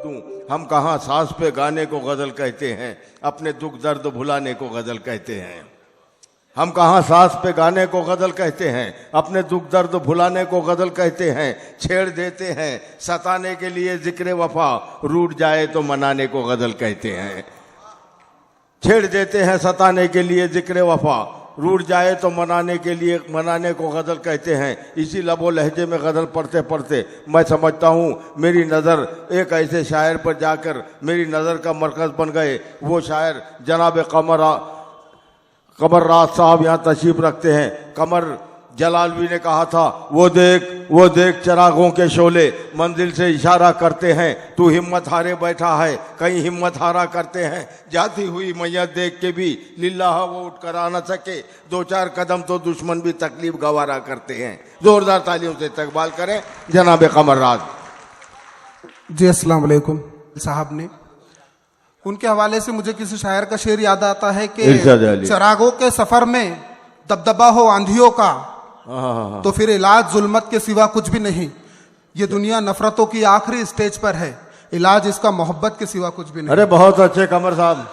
दूं। हम कहाँ सांस पे गाने को गजल कहते हैं, अपने दुख दर्द भुलाने को गजल कहते हैं। हम कहाँ सांस पे गाने को गजल कहते हैं, अपने दुख दर्द भुलाने को गजल कहते हैं। छेड़ देते हैं सताने के लिए जिक्र वफा, रूठ जाए तो मनाने को गजल कहते हैं। छेड़ देते हैं सताने के लिए जिक्र वफा, रूठ जाए तो मनाने को गजल कहते हैं। इसी लबो लहजे में गजल पढ़ते पढ़ते मैं समझता हूँ मेरी नज़र एक ऐसे शायर पर जाकर मेरी नज़र का मरकज़ बन गए। वो शायर जनाब कमर राज साहब यहाँ तशरीफ रखते हैं। कमर जलालवी ने कहा था, वो देख चरागों के शोले मंजिल से इशारा करते हैं। तू हिम्मत हारे बैठा है, कहीं हिम्मत हारा करते हैं। जाती हुई मैयत देख के भी लिल्लाह वो उठ कर आ न सके, दो चार कदम तो दुश्मन भी तकलीफ गवारा करते हैं। जोरदार तालियों से इस्तकबाल करें जनाब कमर राज जी। अस्सलाम वालेकुम साहब ने उनके हवाले से मुझे किसी शायर का शेर याद आता है कि चरागों के सफर में दबदबा हो आंधियों का, तो फिर इलाज जुल्मत के सिवा कुछ भी नहीं। ये दुनिया नफरतों की आखिरी स्टेज पर है, इलाज इसका मोहब्बत के सिवा कुछ भी नहीं। अरे बहुत अच्छे कमर साहब,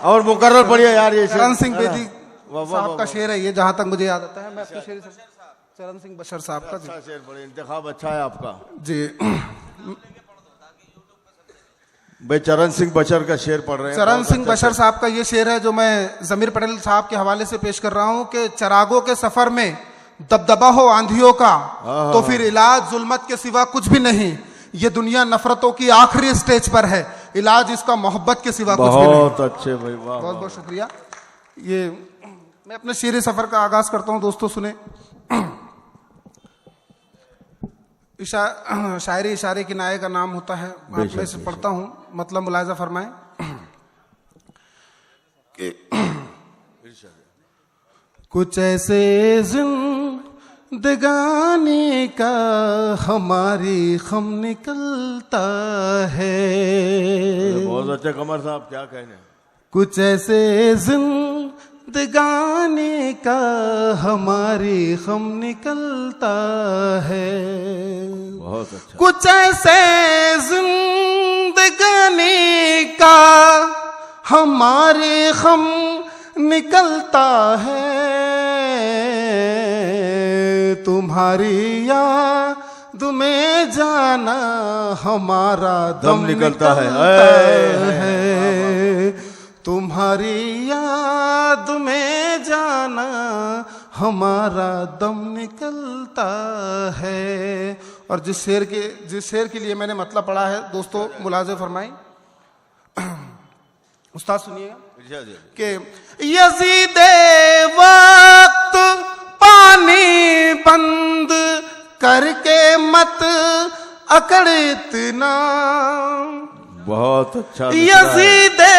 और मुकर्रर पढ़िए यार। ये चरण सिंह बेदी साहब का शेर है ये, जहां तक मुझे याद आता है। मैं आपके शेर चरण सिंह बशर साहब का शेर पढ़े, इंतखाब अच्छा है आपका जी। भाई चरण सिंह बशर का शेर पढ़ रहे हैं। चरण सिंह बशर साहब का ये शेर है जो मैं जमीर पटेल साहब के हवाले से पेश कर रहा हूं कि चरागों के सफर में दबदबा हो आंधियों का, तो फिर इलाज जुल्मत के सिवा कुछ भी नहीं। ये दुनिया नफरतों की आखिरी स्टेज पर है, इलाज इसका मोहब्बत के सिवा कुछ भी नहीं। बहुत अच्छे भाई, वाह, बहुत बहुत शुक्रिया। ये मैं अपने शेर सफर का आगाज करता हूं, दोस्तों सुने। शायरी इशारे की नाये का नाम होता है। मैं इसे पढ़ता हूं, मतलब मुलाजा फरमाएं। कुछ ऐसे जिंदगानी का हमारी खम निकलता है। बहुत अच्छे कमर साहब, क्या कहने। कुछ ऐसे जिंदगानी का हमारी खम निकलता है। बहुत अच्छा। कुछ ऐसे जिंदगानी का हमारी खम निकलता है, तुम्हारी याद में जाना हमारा दम निकलता है। तुम्हारी याद में जाना हमारा दम निकलता है। और जिस शेर के लिए मैंने मतलब पढ़ा है दोस्तों, मुलाजे फरमाएं। उस्ताद सुनिएगा कि यज़ीदे वक्त पानी बंद करके मत अकड़ इतना। बहुत अच्छा। यज़ीदे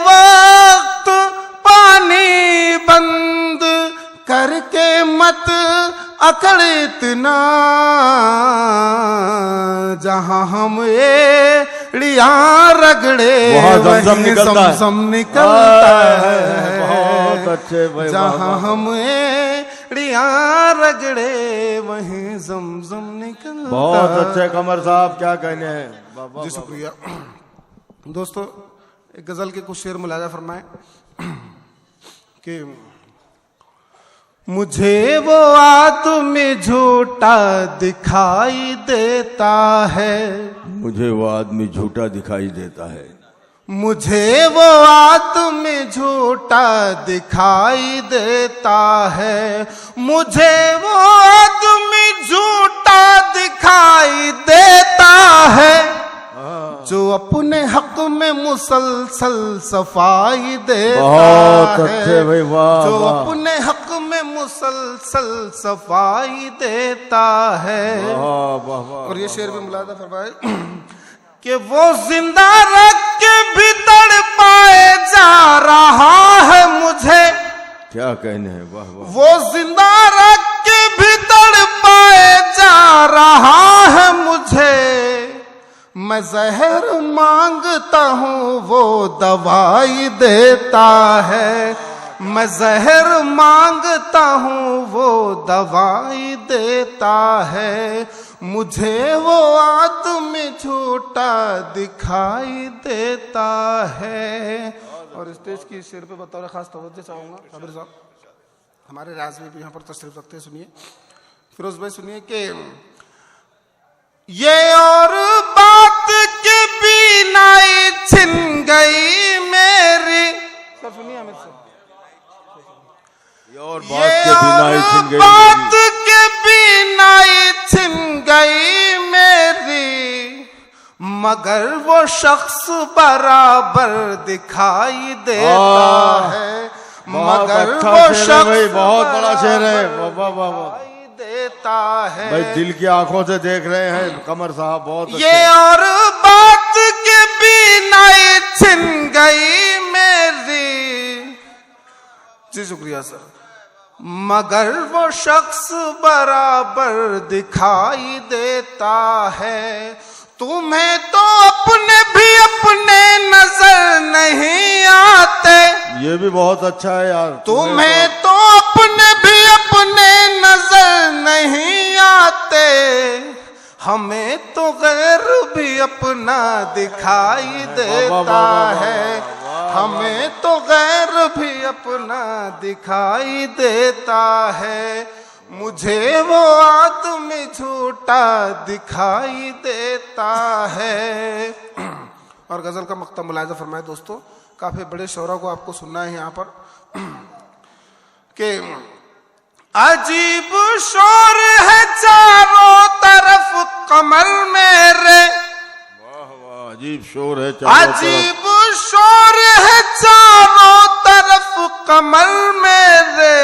वक्त पानी बंद करके मत अकड़ इतना, जहां हम एड़ियां रगड़े वहीं ज़मज़म निकलता है। बहुत अच्छे भाई, जहां हम एड़ियां रगड़े वहीं ज़मज़म निकलता। बहुत अच्छे कमर साहब, क्या कहने हैं जी। शुक्रिया दोस्तों। एक गजल के कुछ शेर मुलाजा फरमाए कि मुझे वो आदमी झूठा दिखाई देता है। मुझे वो आदमी झूठा दिखाई देता है। मुझे वो आदमी झूठा दिखाई देता है। मुझे वो आदमी झूठा दिखाई देता है, जो अपने हक में मुसलसल सफाई देता है। भाई, वाह, जो वाह। अपने हक में मुसलसल सफाई देता है। और ये शेर भी मुलादा फरमाए कि वो जिंदा रख के भी तड़पाए जा रहा है मुझे। क्या कहने हैं, वाह वाह। वो जिंदा रख के भी तड़पाए जा रहा है मुझे। मैं जहर मांगता हूँ वो दवाई देता है। मैं जहर मांगता हूँ वो दवाई देता है। मुझे वो आदमी झूठा दिखाई देता है। और स्टेज की शेर पे बतौर खास तवज्जो चाहूंगा साबिर साहब, हमारे राजवी भी यहाँ पर तशरीफ रखते हैं, सुनिए फिरोज भाई, सुनिए कि ये और बात के बिना छिन गई मेरी, सर सुनिए अमित सर, ये और बात के बिना छिन गई मेरी, मगर वो शख्स बराबर दिखाई देता है, मगर वो शख्स बहुत बड़ा शेर है, वाह देता है। भाई दिल की आंखों से देख रहे हैं कमर साहब, बहुत ये और बात के बिना छिन गई मेरी, जी शुक्रिया सर, मगर वो शख्स बराबर दिखाई देता है। तुम्हें तो अपने भी अपने नजर नहीं आते, ये भी बहुत अच्छा है यार, तुम्हें तो अपने भी अपने नजर नहीं आते, हमें तो गैर भी अपना दिखाई देता है, हमें तो गैर भी अपना दिखाई देता है, मुझे वो आदमी झूठा दिखाई देता है। और गजल का मक्ता मुलाहिजा फरमाए दोस्तों, काफी बड़े शौरा को आपको सुनना है यहाँ पर कि अजीब शोर है चारों तरफ कमर मेरे, वाह अजीब शोर है, अजीब शोर है चारों तरफ कमर मेरे,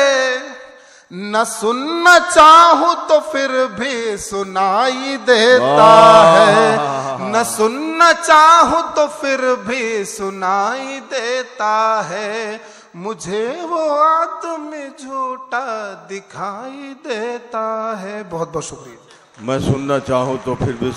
न सुनना चाहूं तो फिर भी सुनाई देता है, न सुनना चाहूं तो फिर भी सुनाई देता है, मुझे वो आदमी झूठा दिखाई देता है। बहुत बहुत शुक्रिया। मैं सुनना चाहूं तो फिर भी